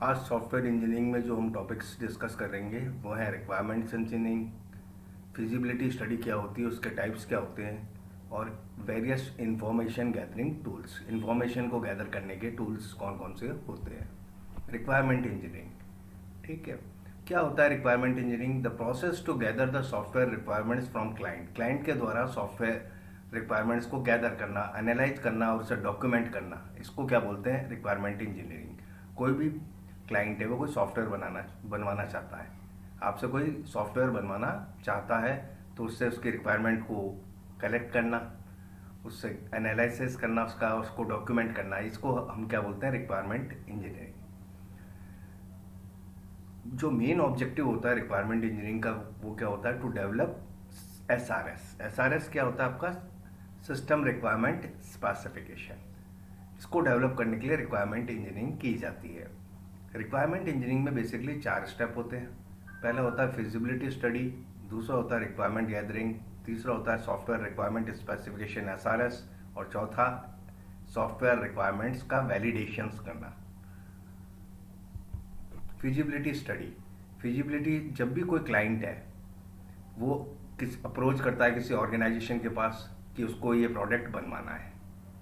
आज software engineering में जो हम टॉपिक्स डिस्कस करेंगे वो है रिक्वायरमेंट्स इंजीनियरिंग, फिजिबिलिटी स्टडी क्या होती है, उसके टाइप्स क्या होते हैं, और various information gathering tools, information को गैदर करने के टूल्स कौन कौन से होते हैं। रिक्वायरमेंट इंजीनियरिंग, ठीक है। क्या होता है requirement engineering? The process to gather the software requirements from client, client के द्वारा सॉफ्टवेयर रिक्वायरमेंट्स को गैदर करना, एनालाइज करना और उसे डॉक्यूमेंट करना, इसको क्या बोलते हैं? Requirement engineering. कोई भी क्लाइंट है वो कोई सॉफ्टवेयर बनवाना चाहता है, आपसे कोई सॉफ्टवेयर बनवाना चाहता है, तो उससे उसकी रिक्वायरमेंट को कलेक्ट करना, उससे एनालिसिस करना, उसको डॉक्यूमेंट करना, इसको हम क्या बोलते हैं? Requirement engineering. जो मेन ऑब्जेक्टिव होता है रिक्वायरमेंट इंजीनियरिंग का वो क्या होता है? To develop S R S क्या होता है आपका? System requirement specification. इसको डेवलप करने के लिए रिक्वायरमेंट इंजीनियरिंग की जाती है। रिक्वायरमेंट इंजीनियरिंग में बेसिकली 4 स्टेप होते हैं। पहला होता है फिजिबिलिटी स्टडी, दूसरा होता है रिक्वायरमेंट गैदरिंग, तीसरा होता है सॉफ्टवेयर रिक्वायरमेंट स्पेसिफिकेशन एस, और चौथा सॉफ्टवेयर रिक्वायरमेंट्स का वैलिडेशंस करना। फिजिबिलिटी स्टडी, फिजिबिलिटी जब भी कोई क्लाइंट है वो किस अप्रोच करता है किसी ऑर्गेनाइजेशन के पास कि उसको ये प्रोडक्ट बनवाना है,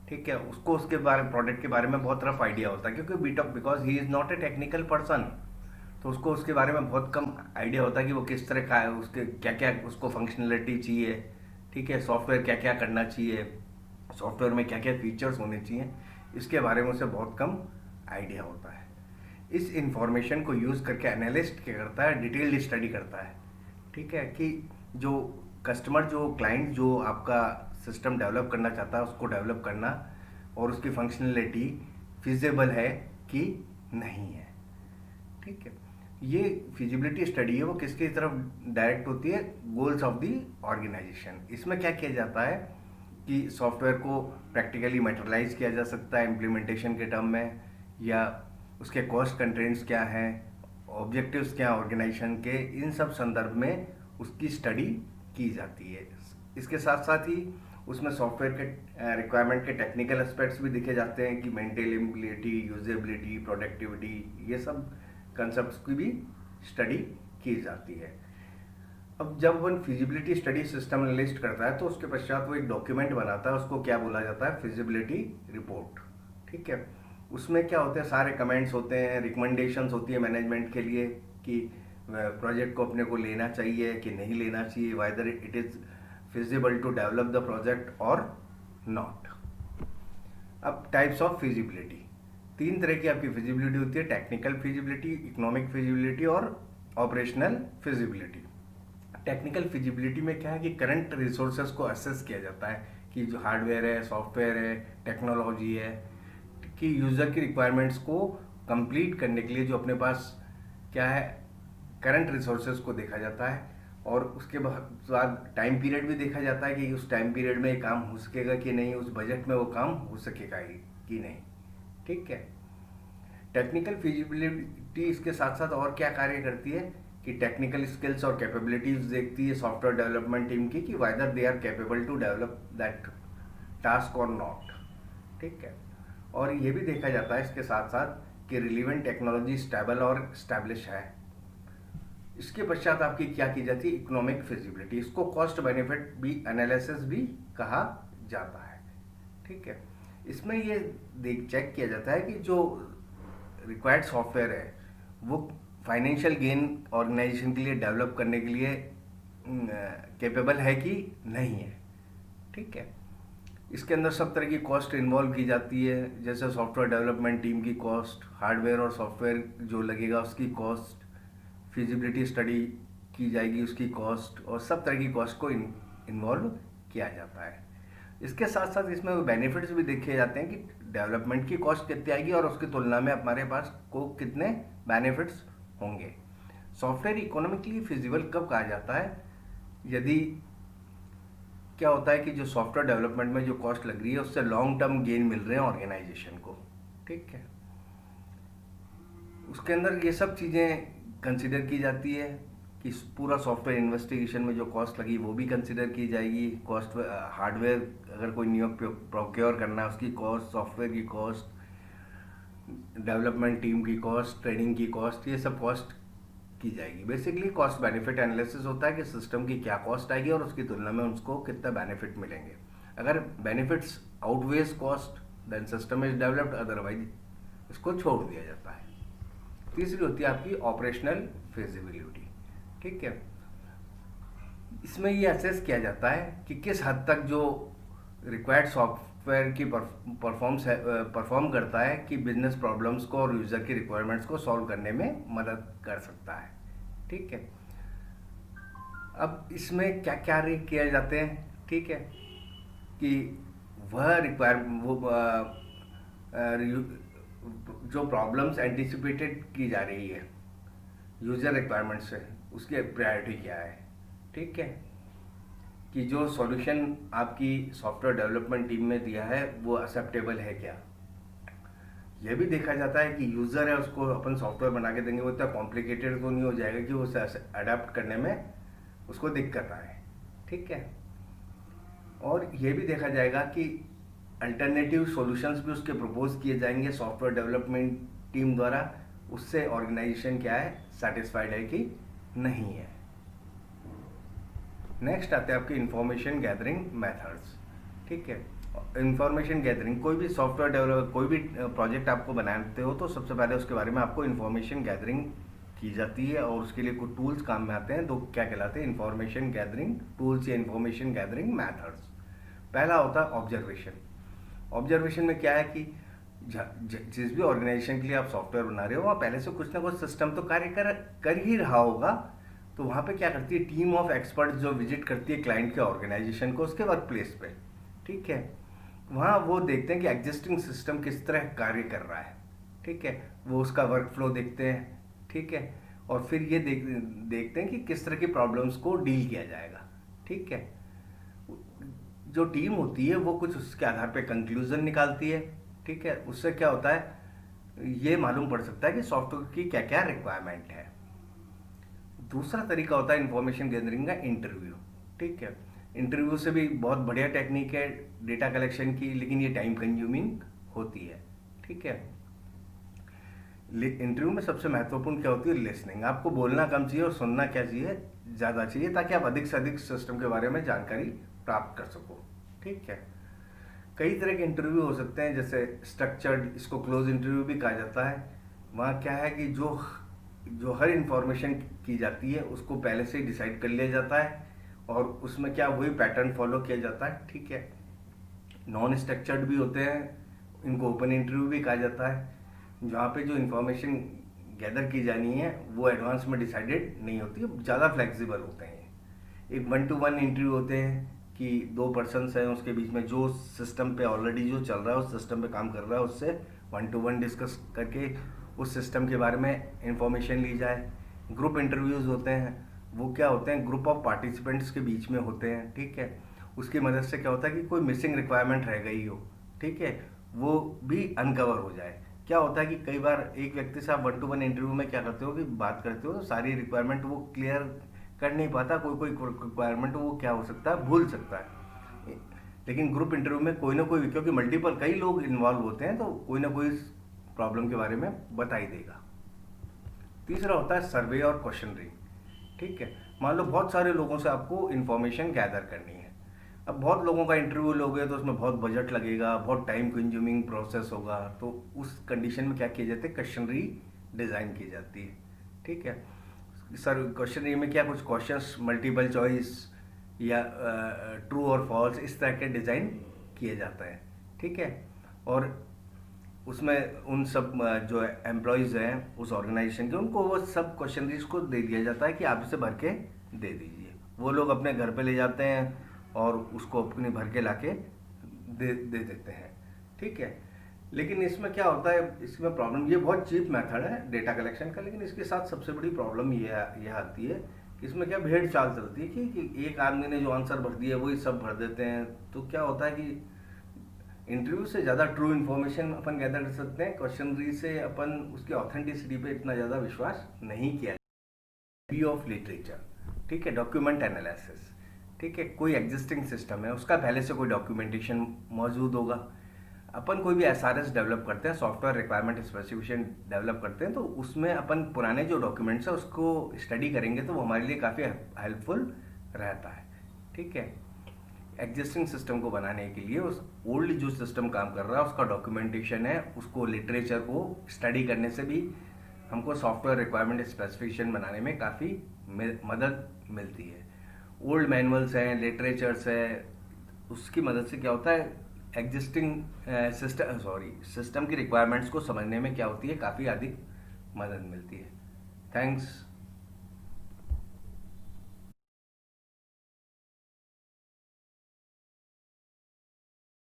ठीक है, उसको उसके बारे प्रोडक्ट के बारे में बहुत रफ आइडिया होता है, क्योंकि because he is not a technical person, तो उसको उसके बारे में बहुत कम आइडिया होता है कि वो किस तरह का है, उसके क्या क्या उसको फंक्शनलिटी चाहिए, ठीक है, सॉफ्टवेयर क्या क्या करना चाहिए, सॉफ्टवेयर में क्या क्या फीचर्स होने चाहिए, इसके बारे में उसे बहुत कम आइडिया होता है। इस इंफॉर्मेशन को यूज़ करके एनालिस्ट क्या करता है? डिटेल्ड स्टडी करता है, ठीक है, कि जो कस्टमर, जो क्लाइंट जो आपका सिस्टम डेवलप करना चाहता है उसको डेवलप करना, और उसकी फंक्शनलिटी फिजिबल है कि नहीं है, ठीक है। ये फिजिबिलिटी स्टडी है वो किसकी तरफ डायरेक्ट होती है? Goals of the organisation. इसमें क्या किया जाता है कि सॉफ्टवेयर को प्रैक्टिकली मटेरियलाइज किया जा सकता है इम्प्लीमेंटेशन के टर्म में, या उसके कॉस्ट कंट्रेंट्स क्या हैं, ऑब्जेक्टिव्स क्या हैं ऑर्गेनाइजेशन के, इन सब संदर्भ में उसकी स्टडी की जाती है। इसके साथ साथ ही उसमें सॉफ्टवेयर के रिक्वायरमेंट के टेक्निकल एस्पेक्ट्स भी दिखे जाते हैं कि मेंटेनेबिलिटी, यूजेबिलिटी, प्रोडक्टिविटी, ये सब कंसेप्ट की भी स्टडी की जाती है। अब जब one feasibility study system list करता है तो उसके पश्चात वो एक डॉक्यूमेंट बनाता है, उसको क्या बोला जाता है? फिजिबिलिटी रिपोर्ट, ठीक है। उसमें क्या होते हैं? सारे कमेंट्स होते हैं, रिकमेंडेशंस होती है मैनेजमेंट के लिए कि प्रोजेक्ट को अपने को लेना चाहिए कि नहीं लेना चाहिए, whether it is feasible to develop the project और नॉट। अब टाइप्स ऑफ फिजिबिलिटी, 3 तरह की आपकी फिजिबिलिटी होती है: टेक्निकल फिजिबिलिटी, इकोनॉमिक फिजिबिलिटी और ऑपरेशनल फिजिबिलिटी। टेक्निकल फिजिबिलिटी में क्या है कि करंट रिसोर्सेज को असेस किया जाता है कि जो हार्डवेयर है, सॉफ्टवेयर है, टेक्नोलॉजी है, कि यूज़र की रिक्वायरमेंट्स को कंप्लीट करने के लिए जो अपने पास क्या है, करंट रिसोर्सेज को देखा जाता है, और उसके बाद टाइम पीरियड भी देखा जाता है कि उस टाइम पीरियड में काम हो सकेगा कि नहीं, उस बजट में वो काम हो सकेगा कि नहीं, ठीक है। टेक्निकल फिजिबिलिटी इसके साथ साथ और क्या कार्य करती है कि टेक्निकल स्किल्स और कैपेबिलिटीज देखती है सॉफ्टवेयर डेवलपमेंट टीम की, कि whether they are capable to develop that task और नॉट, ठीक है। और ये भी देखा जाता है इसके साथ साथ कि रिलीवेंट टेक्नोलॉजी स्टेबल और स्टैब्लिश है। इसके पश्चात आपकी क्या की जाती है? इकोनॉमिक फिजिबिलिटी, इसको कॉस्ट बेनिफिट भी एनालिसिस भी कहा जाता है, ठीक है। इसमें ये देख चेक किया जाता है कि जो रिक्वायर्ड सॉफ्टवेयर है वो फाइनेंशियल गेन ऑर्गेनाइजेशन के लिए डेवलप करने के लिए कैपेबल है कि नहीं है, ठीक है। इसके अंदर सब तरह की कॉस्ट इन्वॉल्व की जाती है, जैसे सॉफ्टवेयर डेवलपमेंट टीम की कॉस्ट, हार्डवेयर और सॉफ्टवेयर जो लगेगा उसकी कॉस्ट, फिजिबिलिटी स्टडी की जाएगी उसकी कॉस्ट, और सब तरह की कॉस्ट को इन्वॉल्व किया जाता है। इसके साथ साथ इसमें बेनिफिट्स भी देखे जाते हैं कि डेवलपमेंट की कॉस्ट कितनी आएगी और उसकी तुलना में हमारे पास को कितने बेनिफिट्स होंगे। सॉफ्टवेयर इकोनॉमिकली फिजिबल कब कहा जाता है? यदि क्या होता है कि जो सॉफ्टवेयर डेवलपमेंट में जो कॉस्ट लग रही है उससे लॉन्ग टर्म गेन मिल रहे हैं ऑर्गेनाइजेशन को, ठीक है। उसके अंदर ये सब चीज़ें कंसिडर की जाती है कि पूरा सॉफ्टवेयर इन्वेस्टिगेशन में जो कॉस्ट लगी वो भी कंसिडर की जाएगी, कॉस्ट हार्डवेयर अगर कोई न्यू प्रोक्योर करना है उसकी कॉस्ट, सॉफ्टवेयर की कॉस्ट, डेवलपमेंट टीम की कॉस्ट, ट्रेनिंग की कॉस्ट, ये सब कॉस्ट की जाएगी। बेसिकली कॉस्ट बेनिफिट एनालिसिस होता है कि सिस्टम की क्या कॉस्ट आएगी और उसकी तुलना में उसको कितना बेनिफिट मिलेंगे। अगर benefits outweighs cost then system is developed, otherwise इसको छोड़ दिया जाता है। तीसरी होती है आपकी ऑपरेशनल फिजिबिलिटी। ठीक है, इसमें ये असेस किया जाता है कि किस हद तक जो रिक्वायर्ड सॉफ्टवेयर की परफॉर्म करता है कि बिजनेस प्रॉब्लम्स को और यूज़र की रिक्वायरमेंट्स को सॉल्व करने में मदद कर सकता है। ठीक है, अब इसमें क्या क्या किया जाते हैं, ठीक है, कि वह रिक्वायर वो जो प्रॉब्लम्स एंटिसिपेटेड की जा रही है यूज़र रिक्वायरमेंट से, उसकी प्रायोरिटी क्या है। ठीक है, कि जो सॉल्यूशन आपकी सॉफ्टवेयर डेवलपमेंट टीम में दिया है वो एक्सेप्टेबल है क्या। यह भी देखा जाता है कि यूज़र है, उसको अपन सॉफ्टवेयर बना के देंगे वो इतना कॉम्प्लिकेटेड तो नहीं हो जाएगा कि वो अडेप्ट करने में उसको दिक्कत आए। ठीक है, और ये भी देखा जाएगा कि अल्टरनेटिव सॉल्यूशंस भी उसके प्रपोज किए जाएंगे सॉफ्टवेयर डेवलपमेंट टीम द्वारा। उससे ऑर्गेनाइजेशन क्या है, सेटिस्फाइड है कि नहीं है। नेक्स्ट आते हैं आपके इंफॉर्मेशन गैदरिंग मेथड्स। ठीक है, इंफॉर्मेशन गैदरिंग, कोई भी सॉफ्टवेयर डेवलप, कोई भी प्रोजेक्ट आपको बनाते हो तो सबसे पहले उसके बारे में आपको इंफॉर्मेशन गैदरिंग की जाती है और उसके लिए कुछ टूल्स काम में आते हैं। दो क्या कहलाते हैं, इंफॉर्मेशन गैदरिंग टूल्स या इंफॉर्मेशन गैदरिंग मेथड्स। पहला होता है ऑब्जर्वेशन। ऑब्जर्वेशन में क्या है कि जिस भी ऑर्गेनाइजेशन के लिए आप सॉफ्टवेयर बना रहे हो वहाँ पहले से कुछ ना कुछ सिस्टम तो कार्य कर ही रहा होगा। तो वहाँ पे क्या करती है टीम ऑफ एक्सपर्ट्स जो विजिट करती है क्लाइंट के ऑर्गेनाइजेशन को उसके वर्क प्लेस पे। ठीक है, वहाँ वो देखते हैं कि एग्जिस्टिंग सिस्टम किस तरह कार्य कर रहा है। ठीक है, वो उसका वर्क फ्लो देखते हैं। ठीक है, और फिर ये देखते हैं कि किस तरह की प्रॉब्लम्स को डील किया जाएगा। ठीक है, जो टीम होती है वो कुछ उसके आधार पे कंक्लूजन निकालती है। ठीक है, उससे क्या होता है ये मालूम पड़ सकता है कि सॉफ्टवेयर की क्या क्या रिक्वायरमेंट है। दूसरा तरीका होता है इंफॉर्मेशन गैदरिंग का इंटरव्यू। ठीक है, इंटरव्यू से भी बहुत बढ़िया टेक्निक है डेटा कलेक्शन की, लेकिन ये टाइम कंज्यूमिंग होती है। ठीक है, इंटरव्यू में सबसे महत्वपूर्ण क्या होती है, लिसनिंग। आपको बोलना कम चाहिए और सुनना क्या चाहिए, ज़्यादा चाहिए, ताकि आप अधिक से अधिक सिस्टम के बारे में जानकारी प्राप्त कर सको। ठीक है, कई तरह के इंटरव्यू हो सकते हैं, जैसे स्ट्रक्चर्ड, इसको क्लोज इंटरव्यू भी कहा जाता है। वहाँ क्या है कि जो जो हर इंफॉर्मेशन की जाती है उसको पहले से ही डिसाइड कर लिया जाता है और उसमें क्या वही पैटर्न फॉलो किया जाता है। ठीक है, नॉन स्ट्रक्चर्ड भी होते हैं, इनको ओपन इंटरव्यू भी कहा जाता है, जहाँ पे जो इन्फॉर्मेशन गैदर की जानी है वो एडवांस में डिसाइडेड नहीं होती है, ज़्यादा फ्लेक्सिबल होते हैं। एक 1-to-1 इंटरव्यू होते हैं कि 2 पर्सनस हैं, उसके बीच में जो सिस्टम पे ऑलरेडी जो चल रहा है उस सिस्टम पे काम कर रहा है उससे 1-to-1 डिस्कस करके उस सिस्टम के बारे में इंफॉर्मेशन ली जाए। ग्रुप इंटरव्यूज़ होते हैं, वो क्या होते हैं, ग्रुप ऑफ पार्टिसिपेंट्स के बीच में होते हैं। ठीक है, उसकी मदद से क्या होता है कि कोई मिसिंग रिक्वायरमेंट रह गई हो, ठीक है, वो भी अनकवर हो जाए। क्या होता है कि कई बार एक व्यक्ति से आप 1-to-1 इंटरव्यू में क्या करते हो कि बात करते हो तो सारी रिक्वायरमेंट वो क्लियर कर नहीं पाता, कोई कोई रिक्वायरमेंट वो क्या हो सकता है, भूल सकता है। लेकिन ग्रुप इंटरव्यू में कोई ना कोई, क्योंकि मल्टीपल कई लोग इन्वॉल्व होते हैं, तो कोई ना कोई प्रॉब्लम के बारे में बता ही देगा। तीसरा होता है सर्वे और क्वेश्चनरी। ठीक है, मान लो बहुत सारे लोगों से आपको इन्फॉर्मेशन गैदर करनी है। अब बहुत लोगों का इंटरव्यू लोगे तो उसमें बहुत बजट लगेगा, बहुत टाइम कंज्यूमिंग प्रोसेस होगा, तो उस कंडीशन में क्या किए जाते हैं, क्वेश्चनरी डिज़ाइन की जाती है। ठीक है, सर क्वेश्चनरी में क्या कुछ क्वेश्चंस मल्टीपल चॉइस या ट्रू और फॉल्स इस तरह के डिज़ाइन किए जाते हैं। ठीक है, और उसमें उन सब जो एम्प्लॉयज़ हैं उस ऑर्गेनाइजेशन के, उनको वो सब क्वेश्चनरीज को दे दिया जाता है कि आप इसे भर के दे दीजिए। वो लोग अपने घर पे ले जाते हैं और उसको अपनी भर के लाके दे देते हैं। ठीक है, लेकिन इसमें क्या होता है, इसमें प्रॉब्लम, ये बहुत चीप मेथड है डेटा कलेक्शन का, लेकिन इसके साथ सबसे बड़ी प्रॉब्लम ये आती है कि इसमें क्या भेड़ चाल चलती है कि एक आदमी ने जो आंसर भर दिया वही सब भर देते हैं। तो क्या होता है कि इंटरव्यू से ज़्यादा ट्रू इन्फॉर्मेशन अपन गैदर कर सकते हैं, क्वेश्चनरी से अपन उसकी ऑथेंटिसिटी पे इतना ज़्यादा विश्वास नहीं किया। बी ऑफ लिटरेचर, ठीक है, डॉक्यूमेंट एनालिसिस। ठीक है, कोई एग्जिस्टिंग सिस्टम है उसका पहले से कोई डॉक्यूमेंटेशन मौजूद होगा। अपन कोई भी एसआरएस डेवलप करते हैं, सॉफ्टवेयर रिक्वायरमेंट स्पेसिफिकेशन डेवलप करते हैं, तो उसमें अपन पुराने जो डॉक्यूमेंट्स है उसको स्टडी करेंगे तो वो हमारे लिए काफ़ी हेल्पफुल रहता है। ठीक है। एग्जिस्टिंग सिस्टम को बनाने के लिए उस ओल्ड जो सिस्टम काम कर रहा है उसका डॉक्यूमेंटेशन है, उसको लिटरेचर को स्टडी करने से भी हमको सॉफ्टवेयर रिक्वायरमेंट स्पेसिफिकेशन बनाने में काफ़ी मदद मिलती है। ओल्ड मैनुअल्स हैं, लिटरेचर्स है, उसकी मदद से क्या होता है, एग्जिस्टिंग सिस्टम की रिक्वायरमेंट्स को समझने में क्या होती है, काफ़ी अधिक मदद मिलती है। थैंक्स।